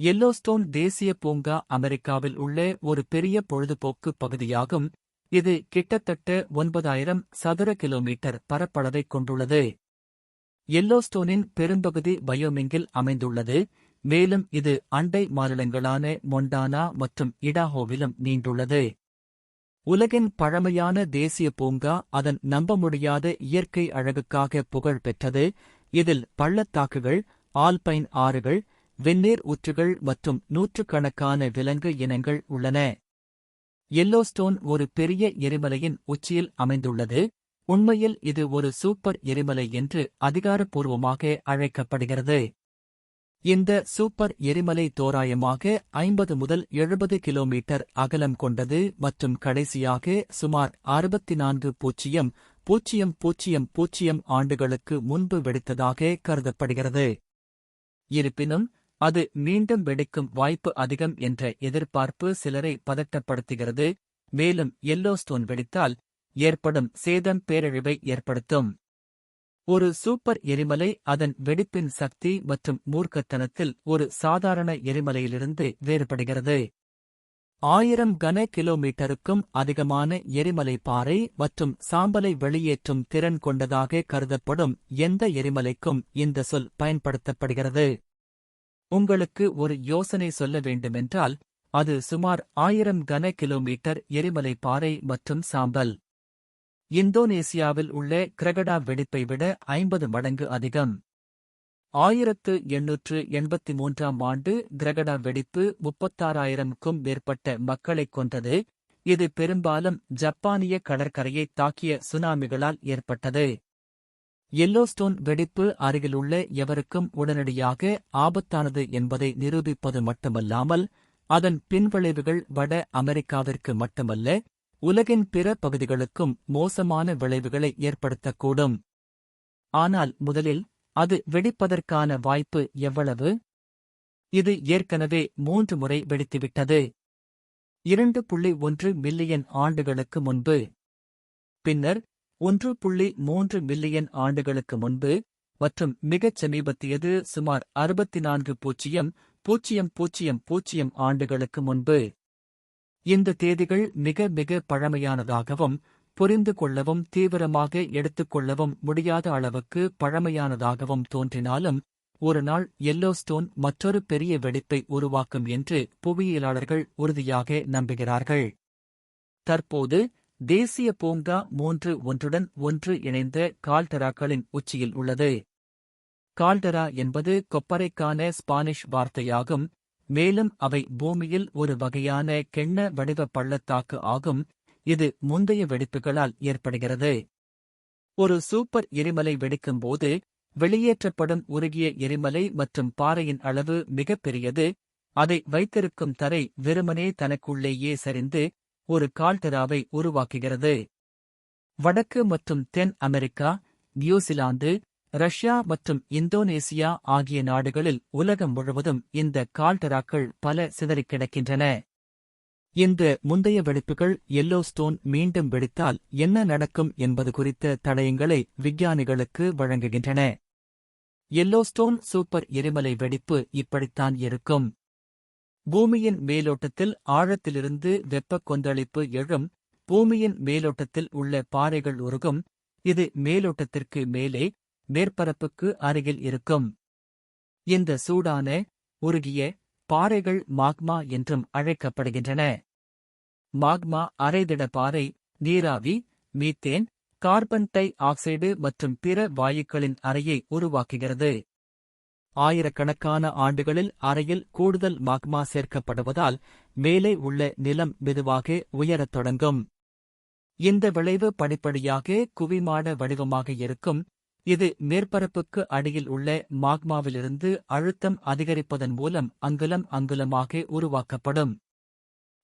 Yellowstone தேசிய பூங்கா அமெரிக்காவில் உள்ள ஒரு பெரிய பொழுதுபோக்கு பகுதியாகும். இது கிட்டத்தட்ட 9,000 சதுர கிலோமீட்டர் பரப்பளவைக் கொண்டுள்ளது. யெல்லோஸ்டோனின் பெரும்பகுதி வயோமிங்கில் அமைந்துள்ளது, மேலும் இது அண்டை மாநிலங்களான மொண்டானா மற்றும் இடாஹோவிலும் நீண்டுள்ளது. உலகின் பழமையான தேசிய பூங்கா அதன் நம்ப முடியாத இயற்கை அழகுக்காக புகழ் பெற்றது. இதில் பள்ளத்தாக்குகள், ஆல்பைன் ஆறுகள், வெந்நீர் ஊற்றுகள் மற்றும் நூற்றுக்கணக்கான விலங்கு இனங்கள் உள்ளன. யெல்லோஸ்டோன் ஒரு பெரிய எரிமலையின் உச்சியில் அமைந்துள்ளது. உண்மையில் இது ஒரு சூப்பர் எரிமலை என்று அதிகாரப்பூர்வமாக அழைக்கப்படுகிறது. இந்த சூப்பர் எரிமலை தோராயமாக 50 முதல் 70 கிலோமீட்டர் அகலம் கொண்டது மற்றும் கடைசியாக சுமார் 64,000 ஆண்டுகளுக்கு முன்பு வெடித்ததாக கருதப்படுகிறது. இருப்பினும் அது மீண்டும் வெடிக்கும் வாய்ப்பு அதிகம் என்ற எதிர்பார்ப்பு சிலரை பதட்டப்படுத்துகிறது. மேலும் யெல்லோஸ்டோன் வெடித்தால் ஏற்படும் சேதம் பேரழிவை ஏற்படுத்தும். ஒரு சூப்பர் எரிமலை அதன் வெடிப்பின் சக்தி மற்றும் மூர்க்கத்தனத்தில் ஒரு சாதாரண எரிமலையிலிருந்து வேறுபடுகிறது. 1000 கன கிலோமீட்டருக்கும் அதிகமான எரிமலை பாறை மற்றும் சாம்பலை வெளியேற்றும் திறன் கொண்டதாக கருதப்படும் எந்த எரிமலைக்கும் இந்த சொல் பயன்படுத்தப்படுகிறது. உங்களுக்கு ஒரு யோசனை சொல்ல வேண்டுமென்றால் அது சுமார் 1000 கன கிலோமீட்டர் எரிமலை பாறை மற்றும் சாம்பல். இந்தோனேசியாவில் உள்ள கிரகடா வெடிப்பை விட 50 மடங்கு அதிகம். 1883ஆம் ஆண்டு கிரகடா வெடிப்பு 36,000க்கும் மேற்பட்ட மக்களைக் கொன்றது. இது பெரும்பாலும் ஜப்பானிய கடற்கரையை தாக்கிய சுனாமிகளால் ஏற்பட்டது. யெல்லோஸ்டோன் வெடிப்பு அருகிலுள்ள எவருக்கும் உடனடியாக ஆபத்தானது என்பதை நிரூபிப்பது மட்டுமல்லாமல், அதன் பின்விளைவுகள் வட அமெரிக்காவிற்கு மட்டுமல்ல, உலகின் பிற பகுதிகளுக்கும் மோசமான விளைவுகளை ஏற்படுத்தக்கூடும். ஆனால் முதலில், அது வெடிப்பதற்கான வாய்ப்பு எவ்வளவு? இது ஏற்கனவே 3 முறை வெடித்துவிட்டது. 2.1 மில்லியன் ஆண்டுகளுக்கு முன்பு, பின்னர் 1.3 மில்லியன் ஆண்டுகளுக்கு முன்பு, மற்றும் மிகச் சமீபத்தியது சுமார் 64,000 ஆண்டுகளுக்கு முன்பு. இந்த தேதிகள் மிக மிக பழமையானதாகவும், புரிந்து கொள்ளவும் தீவிரமாக எடுத்துக்கொள்ளவும் முடியாத அளவுக்கு பழமையானதாகவும் தோன்றினாலும், ஒரு நாள் யெல்லோஸ்டோன் மற்றொரு பெரிய வெடிப்பை உருவாக்கும் என்று புவியியலாளர்கள் உறுதியாக நம்புகிறார்கள். தற்போது தேசிய பூங்கா 3 ஒன்றுடன் ஒன்று இணைந்த கால்டெராக்களின் உச்சியில் உள்ளது. கால்டெரா என்பது கொப்பரைக்கான ஸ்பானிஷ் வார்த்தையாகும், மேலும் அவை பூமியில் ஒரு வகையான கெண்ண வடிவ பள்ளத்தாக்கு ஆகும், இது முந்தைய வெடிப்புகளால் ஏற்படுகிறது. ஒரு சூப்பர் எரிமலை வெடிக்கும்போது வெளியேற்றப்படும் உருகிய எரிமலை மற்றும் பாறையின் அளவு மிகப் பெரியது. அதை வைத்திருக்கும் தரை வெறுமனே தனக்குள்ளேயே சரிந்து ஒரு கால்டெராவை உருவாக்குகிறது. வடக்கு மற்றும் தென் அமெரிக்கா, நியூசிலாந்து, ரஷ்யா மற்றும் இந்தோனேசியா ஆகிய நாடுகளில் உலகம் முழுவதும் இந்த கால்டெராக்கள் பல சிதறிக் கிடக்கின்றன. இந்த முந்தைய வெடிப்புகள் யெல்லோஸ்டோன் மீண்டும் வெடித்தால் என்ன நடக்கும் என்பது குறித்த தடயங்களை விஞ்ஞானிகளுக்கு வழங்குகின்றன. யெல்லோஸ்டோன் சூப்பர் எரிமலை வெடிப்பு இப்படித்தான் இருக்கும். பூமியின் மேலோட்டத்தில் ஆழத்திலிருந்து வெப்பக் கொந்தளிப்பு எழும். பூமியின் மேலோட்டத்தில் உள்ள பாறைகள் உருகும். இது மேலோட்டத்திற்கு மேலே, மேற்பரப்புக்கு அருகில் இருக்கும். இந்த சூடான, உருகிய பாறைகள் மாக்மா என்றும் அழைக்கப்படுகின்றன. மாக்மா அரைதிட பாறை, நீராவி, மீத்தேன், கார்பன் டை ஆக்சைடு மற்றும் பிற வாயுக்களின் அறையை உருவாக்குகிறது. ஆயிரக்கணக்கான ஆண்டுகளில் அறையில் கூடுதல் மாக்மா சேர்க்கப்படுவதால் மேலே உள்ள நிலம் மெதுவாக உயரத் தொடங்கும். இந்த விளைவு படிப்படியாக குவிமாட வடிவமாக இருக்கும். இது மேற்பரப்புக்கு அடியில் உள்ள மாக்மாவிலிருந்து அழுத்தம் அதிகரிப்பதன் மூலம் அங்குலம் அங்குலமாக உருவாக்கப்படும்.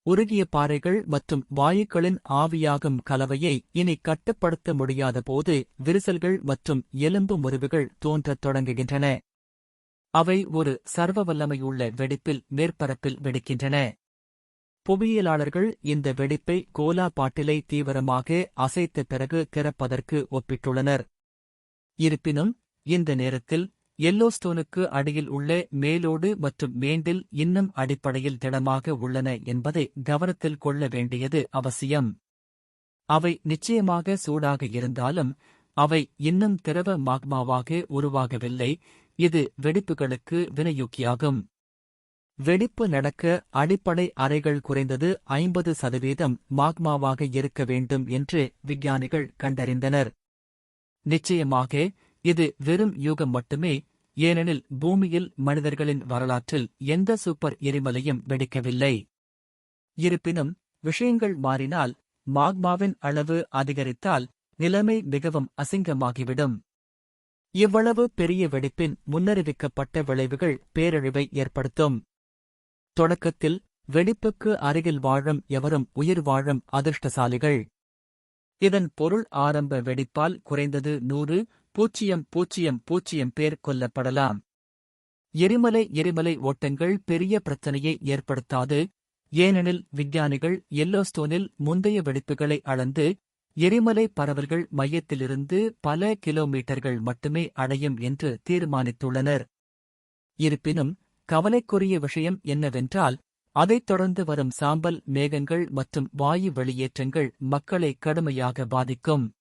உருகிய பாறைகள் மற்றும் வாயுக்களின் ஆவியாகும் கலவையை இனி கட்டுப்படுத்த முடியாத போது விரிசல்கள் மற்றும் எலும்பு முறிவுகள் தோன்றத் தொடங்குகின்றன. அவை ஒரு சர்வவல்லமையுள்ள வெடிப்பில் மேற்பரப்பில் வெடிக்கின்றன. புவியியலாளர்கள் இந்த வெடிப்பை கோலா பாட்டிலை தீவிரமாக அசைத்த பிறகு திறப்பதற்கு ஒப்பிட்டுள்ளனர். இருப்பினும் இந்த நேரத்தில் எல்லோஸ்டோனுக்கு அடியில் உள்ள மேலோடு மற்றும் மேண்டில் இன்னும் அடிப்படையில் திடமாக உள்ளன என்பதை கவனத்தில் கொள்ள வேண்டியது அவசியம். அவை நிச்சயமாக சூடாக இருந்தாலும் அவை இன்னும் திரவ மாக்மாவாக உருவாகவில்லை. இது வெடிப்புகளுக்கு வினையூக்கியாகும். வெடிப்பு நடக்க அடிப்படை அறைகள் குறைந்தது 50% மாக்மாவாக இருக்க வேண்டும் என்று விஞ்ஞானிகள் கண்டறிந்தனர். நிச்சயமாக இது வெறும் யூகம் மட்டுமே, ஏனெனில் பூமியில் மனிதர்களின் வரலாற்றில் எந்த சூப்பர் எரிமலையும் வெடிக்கவில்லை. இருப்பினும் விஷயங்கள் மாறினால், மாக்மாவின் அளவு அதிகரித்தால் நிலைமை மிகவும் அசிங்கமாகிவிடும். இவ்வளவு பெரிய வெடிப்பின் முன்னறிவிக்கப்பட்ட விளைவுகள் பேரழிவை ஏற்படுத்தும். தொடக்கத்தில் வெடிப்புக்கு அருகில் வாழும் எவரும் உயிர் வாழும் அதிர்ஷ்டசாலிகள். இதன் பொருள் ஆரம்ப வெடிப்பால் குறைந்தது 100,000 பேர் கொல்லப்படலாம். எரிமலை ஓட்டங்கள் பெரிய பிரச்சனையை ஏற்படுத்தாது, ஏனெனில் விஞ்ஞானிகள் எல்லோஸ்டோனில் முந்தைய வெடிப்புகளை அளந்து எரிமலை பரவல்கள் மையத்திலிருந்து பல கிலோமீட்டர்கள் மட்டுமே அடையும் என்று தீர்மானித்துள்ளனர். இருப்பினும் கவலைக்குரிய விஷயம் என்னவென்றால், அதைத் தொடர்ந்து வரும் சாம்பல் மேகங்கள் மற்றும் வாயு வெளியேற்றங்கள் மக்களை கடுமையாக பாதிக்கும்.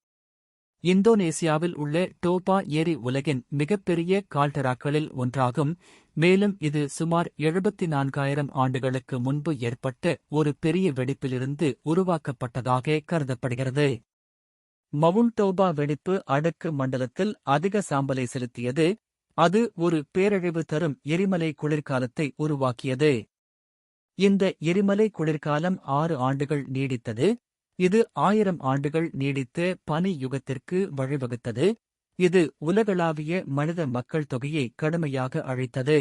இந்தோனேசியாவில் உள்ள டோபா ஏரி உலகின் மிகப்பெரிய கால்டெராக்களில் ஒன்றாகும், மேலும் இது சுமார் 74,000 ஆண்டுகளுக்கு முன்பு ஏற்பட்ட ஒரு பெரிய வெடிப்பிலிருந்து உருவாக்கப்பட்டதாக கருதப்படுகிறது. மவுண்ட் டோபா வெடிப்பு அடுக்கு மண்டலத்தில் அதிக சாம்பலை செலுத்தியது, அது ஒரு பேரழிவு தரும் எரிமலை குளிர்காலத்தை உருவாக்கியது. இந்த எரிமலை குளிர்காலம் 6 ஆண்டுகள் நீடித்தது, இது 1000 ஆண்டுகள் நீடித்த பனி யுகத்திற்கு வழிவகுத்தது. இது உலகளாவிய மனித மக்கள் தொகையை கடுமையாக அழித்தது.